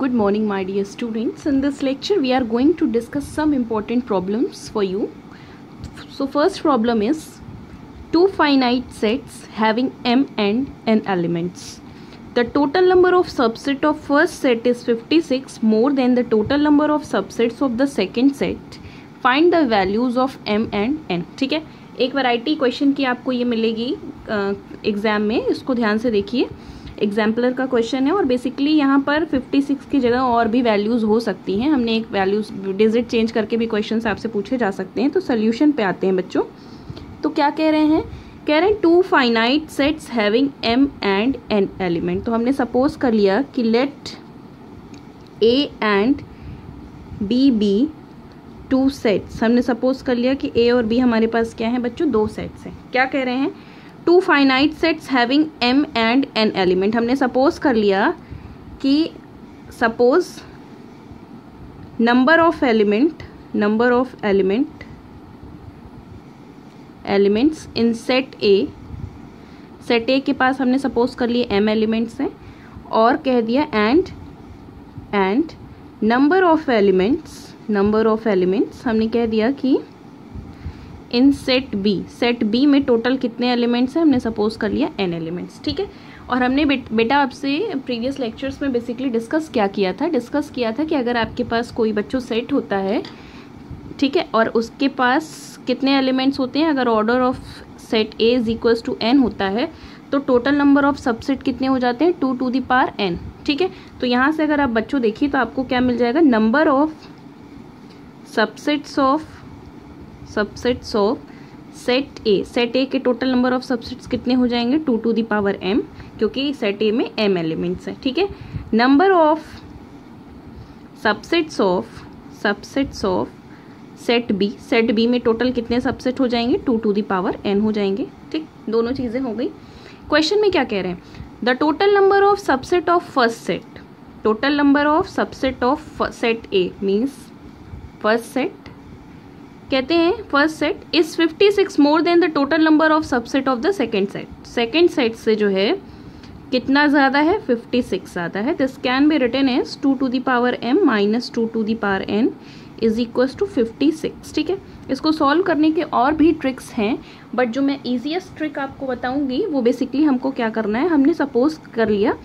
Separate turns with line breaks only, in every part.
Good morning, my dear students. In this lecture, we are going to discuss some important problems for you. So, first problem is two finite sets having m and n elements. The total number of subset of first set is 56 more than the total number of subsets of the second set. Find the values of m and n. ठीक है, एक variety question की आपको ये मिलेगी exam में, इसको ध्यान से देखिए. एग्जाम्पलर का क्वेश्चन है और बेसिकली यहाँ पर 56 की जगह और भी वैल्यूज़ हो सकती हैं. हमने एक वैल्यूज डिजिट चेंज करके भी क्वेश्चंस आपसे पूछे जा सकते हैं. तो सोल्यूशन पे आते हैं बच्चों. तो क्या कह रहे हैं two finite sets having m and n element. तो हमने सपोज कर लिया कि let a and b be two sets. हमने सपोज कर लिया कि a और b हमारे पास क्या है बच्चों, दो सेट्स हैं. क्या कह रहे हैं, two finite sets having m and n element. हमने सपोज कर लिया कि suppose number of elements in set A के पास हमने सपोज कर लिए m एलिमेंट्स हैं और कह दिया एंड नंबर ऑफ एलिमेंट्स हमने कह दिया कि इन सेट बी में टोटल कितने एलिमेंट्स हैं, हमने सपोज कर लिया n एलिमेंट्स. ठीक है, और हमने बेटा आपसे प्रीवियस लेक्चर्स में बेसिकली डिस्कस किया था कि अगर आपके पास कोई बच्चों सेट होता है, ठीक है, और उसके पास कितने एलिमेंट्स होते हैं, अगर order of set A is equals to n होता है तो टोटल नंबर ऑफ सबसेट कितने हो जाते हैं, 2 to the power n. ठीक है, तो यहाँ से अगर आप बच्चों देखिए तो आपको क्या मिल जाएगा, number of subsets of set A के टोटल नंबर ऑफ सबसेट्स कितने हो जाएंगे, 2 to the power m, क्योंकि सेट ए में m एलिमेंट्स हैं. ठीक है, number of subsets of set B में टोटल कितने सबसेट हो जाएंगे, 2 to the power n हो जाएंगे. ठीक, दोनों चीजें हो गई. क्वेश्चन में क्या कह रहे हैं, the total number of subset of first set, total number of subset of set A means first set, कहते हैं first set is 56 more than the total number of subset of the second set से जो है कितना ज्यादा है, 56 ज्यादा है. This can be written as 2 to the power m minus 2 to the power n is equals to 56. ठीक है, इसको सॉल्व करने के और भी ट्रिक्स हैं, बट जो मैं इजीएस्ट ट्रिक आपको बताऊंगी वो बेसिकली हमको क्या करना है, हमने सपोज कर लिया,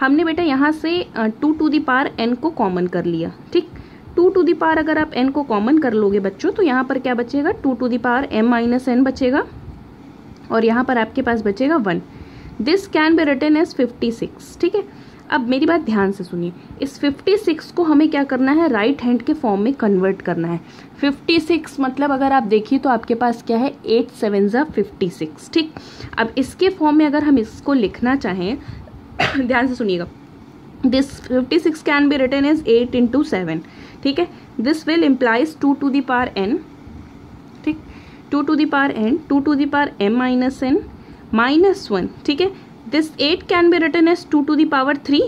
हमने बेटा यहाँ से 2 to the power n को कॉमन कर लिया. ठीक, 2 to the power अगर आप n को कॉमन कर लोगे बच्चों तो यहाँ पर क्या बचेगा, 2 to the power m minus n बचेगा और यहाँ पर आपके पास बचेगा 1. This can be written as 56. ठीक है, अब मेरी बात ध्यान से सुनिए, इस 56 को हमें क्या करना है, राइट हैंड के फॉर्म में कन्वर्ट करना है. 56 मतलब अगर आप देखिए तो आपके पास क्या है, 8 7 56. ठीक, अब इसके फॉर्म में अगर हम इसको लिखना चाहें ध्यान से सुनिएगा, this 56 can be written as 8 into 7. ठीक है, this will implies 2 to the power n. ठीक, 2 to the power n, 2 to the power m minus n minus 1. ठीक है, this 8 can be written as 2 to the power 3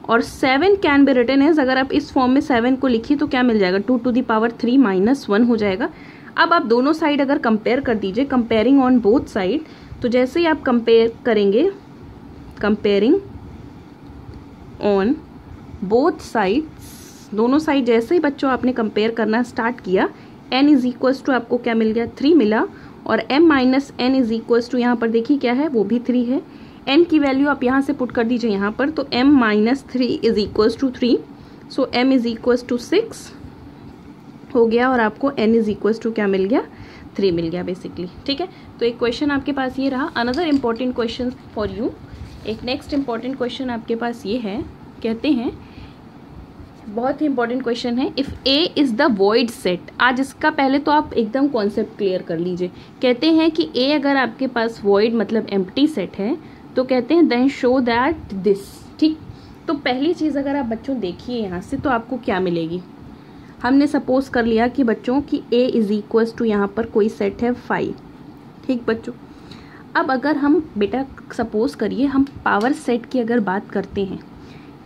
और 7 can be written as, अगर आप इस form में 7 को लिखिए तो क्या मिल जाएगा, 2 to the power 3 माइनस 1 हो जाएगा. अब आप दोनों साइड अगर कंपेयर कर दीजिए, कंपेयरिंग ऑन बोथ साइड, तो जैसे ही आप कंपेयर करेंगे, कंपेयरिंग ऑन बोथ साइड्स, दोनों साइड जैसे ही बच्चों आपने कंपेयर करना स्टार्ट किया, n इज इक्वल्स टू आपको क्या मिल गया, 3 मिला, और m minus n is equals to यहाँ पर देखिए क्या है, वो भी 3 है. n की वैल्यू आप यहाँ से पुट कर दीजिए यहाँ पर, तो m minus 3 is equals to 3, so m is equals to 6 हो गया और आपको n इज इक्वल्स टू क्या मिल गया, 3 मिल गया बेसिकली. ठीक है, तो एक क्वेश्चन आपके पास ये रहा. Another important question for you, एक नेक्स्ट इम्पॉर्टेंट क्वेश्चन आपके पास ये है, कहते हैं बहुत ही इंपॉर्टेंट क्वेश्चन है, if A is the void set. आज इसका पहले तो आप एकदम कॉन्सेप्ट क्लियर कर लीजिए. कहते हैं कि A अगर आपके पास वॉइड मतलब एम्प्टी सेट है तो कहते हैं देन शो दैट दिस. ठीक, तो पहली चीज अगर आप बच्चों देखिए यहाँ से तो आपको क्या मिलेगी, हमने सपोज कर लिया कि बच्चों की A इज इक्वल्स टू यहाँ पर कोई सेट है 5. ठीक बच्चों, अब अगर हम बेटा सपोज करिए हम पावर सेट की अगर बात करते हैं,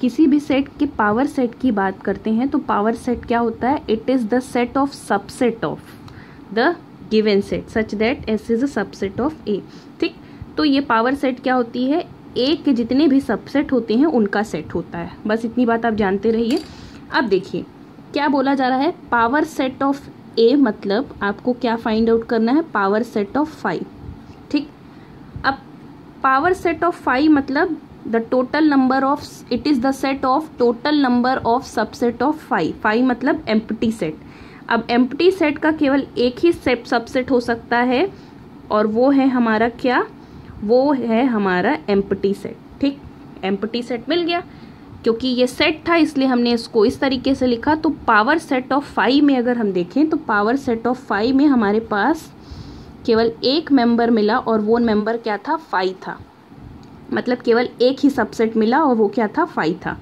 किसी भी सेट के पावर सेट की बात करते हैं तो पावर सेट क्या होता है, it is the set of subset of the given set such that S is a subset of A. ठीक, तो ये पावर सेट क्या होती है, ए के जितने भी सबसेट होते हैं उनका सेट होता है। बस इतनी बात आप जानते रहिए। अब देखिए क्या बोला जा रहा है, पावर सेट ऑफ ए, मतलब आपको क्या फाइंड आउट करना है, पावर सेट ऑफ 5। ठीक, अब पावर सेट ऑफ 5 मतलब the total number of, it is the set of total number of subset of 5। 5 मतलब एम्प्टी सेट। अब एम्प्टी सेट का केवल एक ही सबसेट हो सकता है और वो है हमारा क्या, वो है हमारा एम्प्टी सेट। ठीक, एम्प्टी सेट मिल गया, क्योंकि ये सेट था इसलिए हमने इसको इस तरीके से लिखा। तो पावर सेट ऑफ 5 में अगर हम देखें तो पावर सेट ऑफ 5 में हमारे पास केवल एक मेंबर मिला और वो मेंबर क्या था, 5 था। मतलब केवल एक ही सबसेट मिला और वो क्या था, 5 था।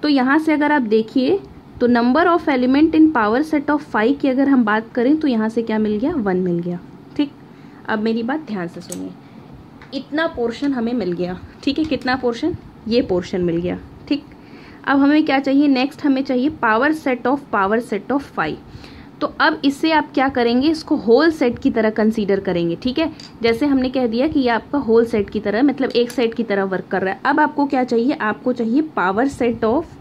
तो यहाँ से अगर आप देखिए तो number of element in power set of 5 की अगर हम बात करें तो यहाँ से क्या मिल गया, 1 मिल गया। ठीक, अब मेरी बात ध्यान से सुनिए, इतना पोर्शन हमें मिल गया। ठीक है, कितना पोर्शन, ये पोर्शन मिल गया। ठीक, अब हमें क्या चाहिए, नेक्स्ट हमें चाहिए पावर सेट ऑफ 5। तो अब इससे आप क्या करेंगे, इसको होल सेट की तरह कंसीडर करेंगे। ठीक है, जैसे हमने कह दिया कि ये आपका होल सेट की तरह, मतलब एक सेट की तरह वर्क कर रहा है। अब आपको क्या चाहिए, आपको चाहिए पावर सेट ऑफ,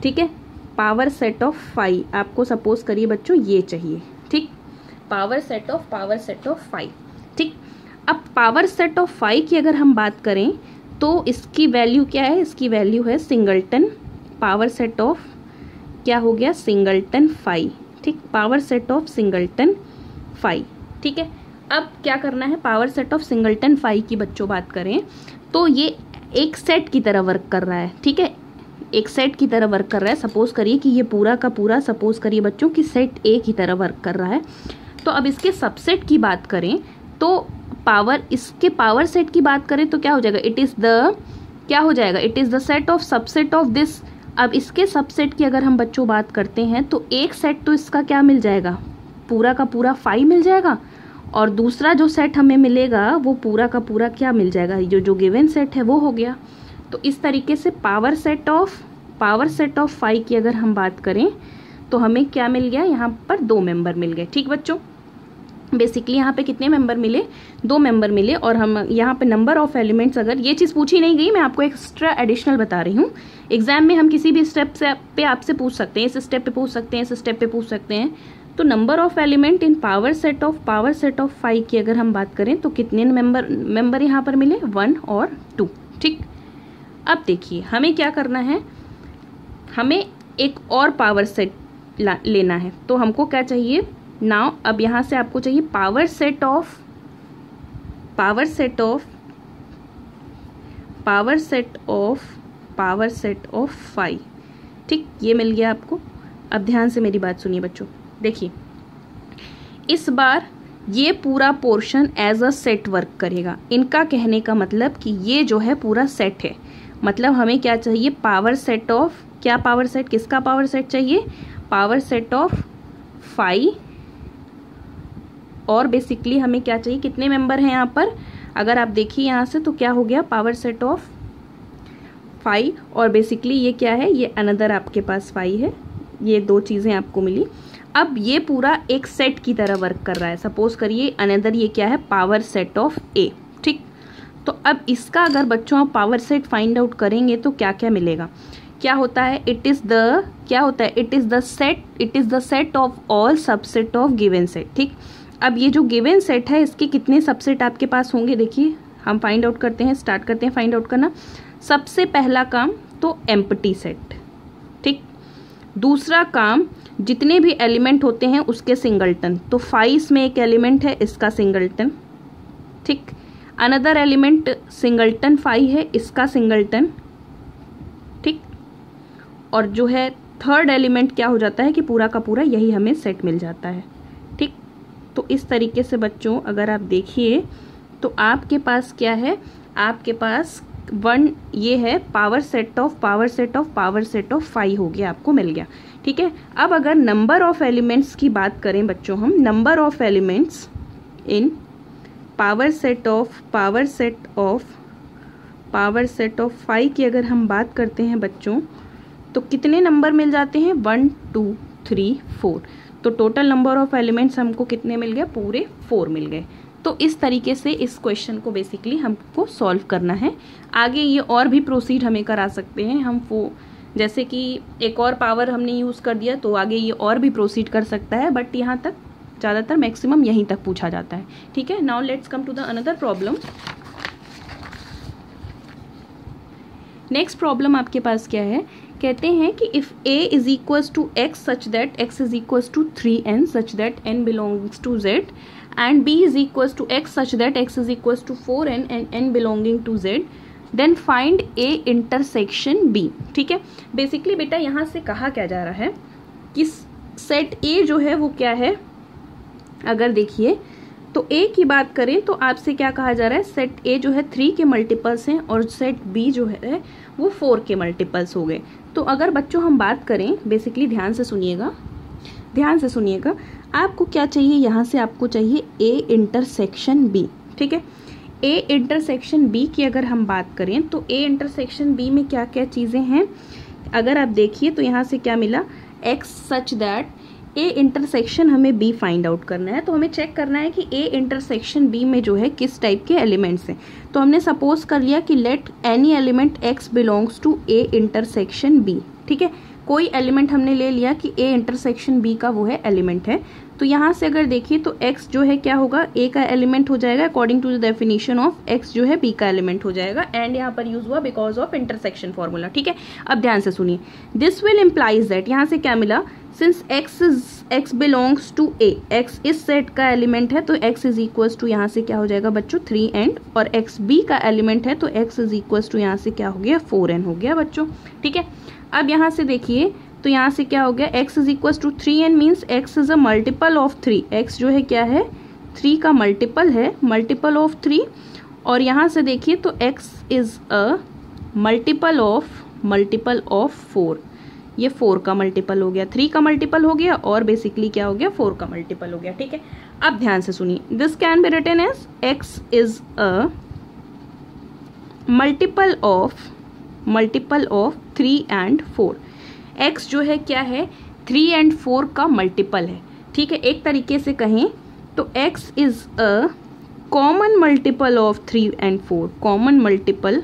ठीक है, पावर सेट ऑफ 5 आपको सपोज करिए बच्चों ये चाहिए। ठीक, पावर सेट ऑफ 5। ठीक, अब पावर सेट ऑफ 5 की अगर हम बात करें तो इसकी वैल्यू क्या है, इसकी वैल्यू है सिंगलटन। पावर सेट ऑफ क्या हो गया, सिंगलटन 5। ठीक, पावर सेट ऑफ सिंगलटन 5। ठीक है, अब क्या करना है, पावर सेट ऑफ सिंगलटन 5 की बच्चों बात करें तो ये एक सेट की तरह वर्क कर रहा है। ठीक है, एक सेट की तरह वर्क कर रहा है। सपोज करिए कि ये पूरा का पूरा, सपोज करिए बच्चों कि सेट ए की तरह वर्क कर रहा है। तो अब इसके सबसेट की बात करें तो पावर, इसके पावर सेट की बात करें तो क्या हो जाएगा, इट इज द, क्या हो जाएगा, it is the set of subset of this. अब इसके सबसेट की अगर हम बच्चों बात करते हैं तो एक सेट तो इसका क्या मिल जाएगा, पूरा का पूरा 5 मिल जाएगा, और दूसरा जो सेट हमें मिलेगा वो पूरा का पूरा क्या मिल जाएगा, जो गिवन सेट है वो हो गया। तो इस तरीके से पावर सेट ऑफ 5 की अगर हम बात करें तो हमें क्या मिल गया, यहाँ पर 2 मेंबर मिल गए। ठीक बच्चों, बेसिकली यहाँ पे कितने मेंबर मिले, 2 मेंबर मिले। और हम यहाँ पे नंबर ऑफ एलिमेंट्स, अगर ये चीज़ पूछी नहीं गई, मैं आपको एक्स्ट्रा एडिशनल बता रही हूँ। एग्जाम में हम किसी भी स्टेप से पे आपसे पूछ सकते हैं, इस स्टेप पे पूछ सकते हैं, इस स्टेप पे पूछ सकते हैं। तो number of element in power set of 5 की अगर हम बात करें तो कितने मेंबर यहाँ पर मिले, 1 और 2। ठीक, अब देखिए हमें क्या करना है, हमें एक और पावर सेट लेना है। तो हमको क्या चाहिए नाउ, अब यहाँ से आपको चाहिए पावर सेट ऑफ 5। ठीक, ये मिल गया आपको। अब ध्यान से मेरी बात सुनिए बच्चों, देखिए इस बार ये पूरा portion as a set work करेगा। इनका कहने का मतलब कि ये जो है पूरा सेट है, मतलब हमें क्या चाहिए, पावर सेट ऑफ, क्या पावर सेट, किसका पावर सेट चाहिए, पावर सेट ऑफ 5। और बेसिकली हमें क्या चाहिए, कितने मेंबर हैं यहाँ पर, अगर आप देखिए यहाँ से तो क्या हो गया, पावर सेट ऑफ 5। और बेसिकली ये क्या है, ये अनदर आपके पास 5 है, ये 2 चीज़ें आपको मिली। अब ये पूरा एक सेट की तरह वर्क कर रहा है। सपोज करिए अनदर ये क्या है, पावर सेट ऑफ ए। ठीक, तो अब इसका अगर बच्चों आप पावर सेट फाइंड आउट करेंगे तो क्या क्या मिलेगा, क्या होता है, इट इज द, क्या होता है, it is the set of all subset of given set. ठीक, अब ये जो गिवन सेट है इसके कितने सबसेट आपके पास होंगे, देखिए हम फाइंड आउट करते हैं, स्टार्ट करते हैं फाइंड आउट करना। सबसे पहला काम तो एम्प्टी सेट। ठीक, दूसरा काम जितने भी एलिमेंट होते हैं उसके सिंगलटन। तो 5 में एक एलिमेंट है, इसका सिंगलटन। ठीक, अनदर एलिमेंट सिंगलटन 5 है, इसका सिंगलटन। ठीक, और जो है थर्ड एलिमेंट क्या हो जाता है कि पूरा का पूरा यही हमें सेट मिल जाता है। ठीक, तो इस तरीके से बच्चों अगर आप देखिए तो आपके पास क्या है, आपके पास 1 ये है पावर सेट ऑफ 5 हो गया, आपको मिल गया। ठीक है, अब अगर नंबर ऑफ एलिमेंट्स की बात करें बच्चों, हम number of elements in power set of 5 की अगर हम बात करते हैं बच्चों तो कितने नंबर मिल जाते हैं, 1 2 3 4। तो टोटल नंबर ऑफ एलिमेंट्स हमको कितने मिल गए, पूरे 4 मिल गए। तो इस तरीके से इस क्वेश्चन को बेसिकली हमको सॉल्व करना है। आगे ये और भी प्रोसीड हमें करा सकते हैं हम, वो जैसे कि एक और पावर हमने यूज़ कर दिया तो आगे ये और भी प्रोसीड कर सकता है, बट यहाँ तक ज़्यादातर मैक्सिमम यहीं तक पूछा जाता है। ठीक है, now let's come to the another problem. Next problem आपके पास क्या है, कहते हैं कि if a is equals to x such that x is equals to 3n such that n belongings to z and b is equals to x such that x is equals to 4n and n belonging to z, then find a intersection b। ठीक है, basically बेटा यहाँ से कहा क्या जा रहा है कि सेट a जो है वो क्या है, अगर देखिए तो a की बात करें तो आपसे क्या कहा जा रहा है, सेट a जो है 3 के मल्टीपल्स हैं और सेट b जो है वो 4 के मल्टीपल्स हो गए। तो अगर बच्चों हम बात करें, बेसिकली ध्यान से सुनिएगा, आपको क्या चाहिए, यहाँ से आपको चाहिए a इंटरसेक्शन b। ठीक है, a इंटरसेक्शन b की अगर हम बात करें तो a इंटरसेक्शन b में क्या क्या चीज़ें हैं, अगर आप देखिए तो यहाँ से क्या मिला, x such that a intersection हमें b फाइंड आउट करना है। तो हमें चेक करना है कि a इंटरसेक्शन b में जो है किस टाइप के एलिमेंट्स हैं। तो हमने सपोज कर लिया कि let any element x belongs to a intersection b। ठीक है, कोई एलिमेंट हमने ले लिया कि a इंटरसेक्शन b का वो है एलिमेंट है। तो यहाँ से अगर देखिए तो x जो है क्या होगा, a का एलिमेंट हो जाएगा according to the definition of x जो है b का एलिमेंट हो जाएगा, एंड यहाँ पर यूज हुआ बिकॉज ऑफ इंटरसेक्शन फॉर्मूला। ठीक है, अब ध्यान से सुनिए, दिस विल इम्प्लाइज दैट, यहाँ से क्या मिला, since x belongs to a, x इस सेट का एलिमेंट है तो x इज इक्वल्स टू यहाँ से क्या हो जाएगा बच्चों 3n, और x b का एलिमेंट है तो x इज इक्वल्स टू यहाँ से क्या हो गया 4n हो गया बच्चों। ठीक है, अब यहाँ से देखिए तो यहाँ से क्या हो गया, x is equals to 3n means x is a multiple of 3, x जो है क्या है 3 का मल्टीपल है, मल्टीपल ऑफ 3, और यहाँ से देखिए तो x is a multiple of 4, ये 4 का मल्टीपल हो गया, 3 का मल्टीपल हो गया और बेसिकली क्या हो गया 4 का मल्टीपल हो गया। ठीक है, अब ध्यान से सुनिए, this can be written as x is a multiple of 3 and 4। x जो है क्या है 3 एंड 4 का मल्टीपल है। ठीक है, एक तरीके से कहें तो x is a common multiple of 3 and 4, common multiple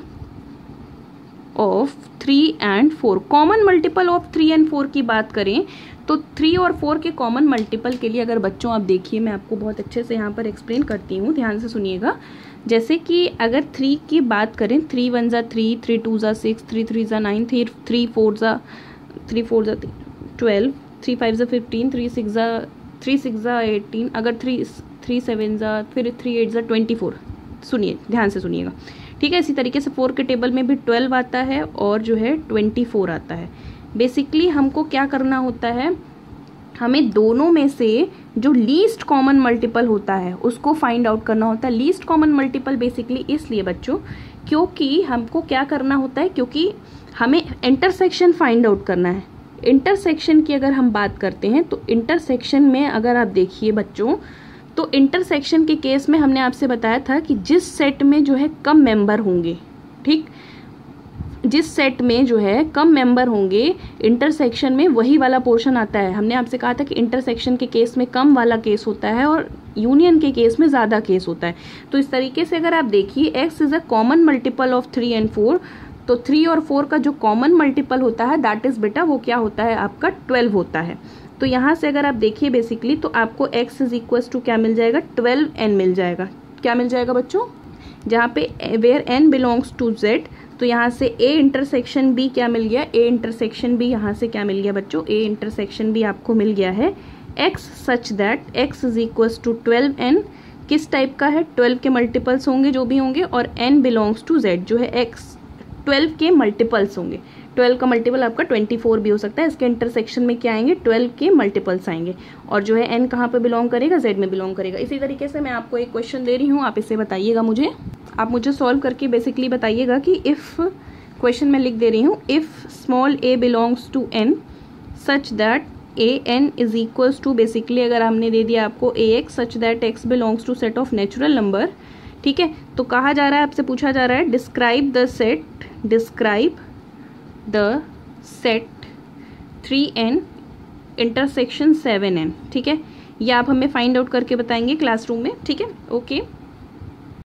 of 3 and 4। Common multiple of 3 and 4 की बात करें तो 3 और 4 के कॉमन मल्टीपल के लिए अगर बच्चों आप देखिए, मैं आपको बहुत अच्छे से यहाँ पर एक्सप्लेन करती हूँ, ध्यान से सुनिएगा। जैसे कि अगर 3 की बात करें, 3 1 ज़ा 3, 3 2 ज़ा 6, 3 3 ज़ा 9, 3 4 ज़ा 12, 3 5 ज़ा 15, 3 6 ज़ा 18, अगर 3 7 ज़ा, फिर 3 8 ज़ा 24। सुनिए, ध्यान से सुनिएगा। ठीक है, इसी तरीके से 4 के टेबल में भी 12 आता है और जो है 24 आता है। बेसिकली हमको क्या करना होता है, हमें दोनों में से जो लीस्ट कॉमन मल्टीपल होता है उसको फाइंड आउट करना होता है। लीस्ट कॉमन मल्टीपल बेसिकली इसलिए बच्चों क्योंकि हमको क्या करना होता है, क्योंकि हमें इंटरसेक्शन फाइंड आउट करना है। इंटरसेक्शन की अगर हम बात करते हैं तो इंटरसेक्शन में अगर आप देखिए बच्चों, तो इंटरसेक्शन के केस में हमने आपसे बताया था कि जिस सेट में जो है कम मेंबर होंगे, ठीक, जिस सेट में जो है कम मेंबर होंगे इंटरसेक्शन में वही वाला पोर्शन आता है। हमने आपसे कहा था कि इंटरसेक्शन के केस में कम वाला केस होता है और यूनियन के केस में ज़्यादा केस होता है। तो इस तरीके से अगर आप देखिए x is a common multiple of 3 and 4, तो 3 और 4 का जो कॉमन मल्टीपल होता है दैट इज़ बेटा वो क्या होता है आपका 12 होता है। तो यहाँ से अगर आप देखिए बेसिकली तो आपको x इज इक्वल्स टू क्या मिल जाएगा 12n मिल जाएगा। क्या मिल जाएगा बच्चों, जहाँ पे where n belongs to z, तो यहाँ से a इंटरसेक्शन b क्या मिल गया, a इंटरसेक्शन b यहाँ से क्या मिल गया बच्चों, a इंटरसेक्शन b आपको मिल गया है x such that x is equals to 12n, किस टाइप का है 12 के मल्टीपल्स होंगे जो भी होंगे, और n बिलोंग्स टू z जो है x 12 के मल्टीपल्स होंगे। 12 का मल्टीपल आपका 24 भी हो सकता है, इसके इंटरसेक्शन में क्या आएंगे 12 के मल्टीपल्स आएंगे, और जो है n कहाँ पे बिलोंग करेगा, z में बिलोंग करेगा। इसी तरीके से मैं आपको एक क्वेश्चन दे रही हूँ, आप इसे बताइएगा मुझे, आप मुझे सॉल्व करके बेसिकली बताइएगा कि इफ़, क्वेश्चन मैं लिख दे रही हूँ, if small a belongs to n such that a n is equals to, basically अगर हमने दे दिया आपको ax such that x belongs to set of natural number, ठीक है, तो कहा जा रहा है, आपसे पूछा जा रहा है describe the set 3n intersection 7n, ठीक है, ये आप हमें फाइंड आउट करके बताएंगे क्लासरूम में, ठीक है। ओके।